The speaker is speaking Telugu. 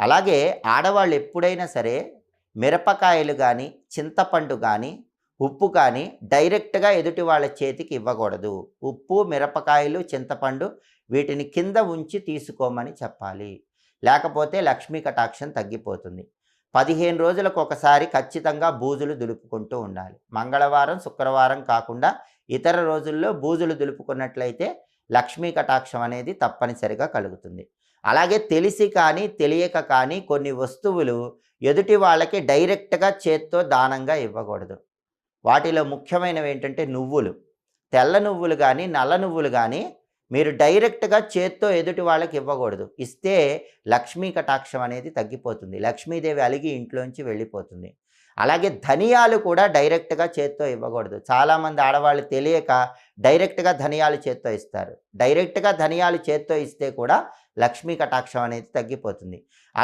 అలాగే ఆడవాళ్ళు ఎప్పుడైనా సరే మిరపకాయలు కానీ, చింతపండు కానీ, ఉప్పు కానీ డైరెక్ట్‌గా ఎదుటి వాళ్ళ చేతికి ఇవ్వకూడదు. ఉప్పు, మిరపకాయలు, చింతపండు వీటిని కింద ఉంచి తీసుకోమని చెప్పాలి. లేకపోతే లక్ష్మీ కటాక్షం తగ్గిపోతుంది. 15 రోజులకు ఒకసారి ఖచ్చితంగా బూజులు దులుపుకుంటూ ఉండాలి. మంగళవారం, శుక్రవారం కాకుండా ఇతర రోజుల్లో బూజులు దులుపుకున్నట్లయితే లక్ష్మీ కటాక్షం అనేది తప్పనిసరిగా కలుగుతుంది. అలాగే తెలిసి కానీ, తెలియక కానీ కొన్ని వస్తువులు ఎదుటి వాళ్ళకి డైరెక్ట్‌గా చేత్తో దానంగా ఇవ్వకూడదు. వాటిలో ముఖ్యమైనవి ఏంటంటే నువ్వులు. తెల్ల నువ్వులు గానీ, నల్ల నువ్వులు గానీ మీరు డైరెక్ట్‌గా చేత్తో ఎదుటి వాళ్ళకి ఇవ్వకూడదు. ఇస్తే లక్ష్మీ కటాక్షం అనేది తగ్గిపోతుంది. లక్ష్మీదేవి అలిగి ఇంట్లోంచి వెళ్ళిపోతుంది. అలాగే ధనియాలు కూడా డైరెక్ట్‌గా చేత్తో ఇవ్వకూడదు. చాలామంది ఆడవాళ్ళు తెలియక డైరెక్ట్‌గా ధనియాలు చేత్తో ఇస్తారు. డైరెక్ట్‌గా ధనియాలు చేత్తో ఇస్తే కూడా లక్ష్మీ కటాక్షం అనేది తగ్గిపోతుంది.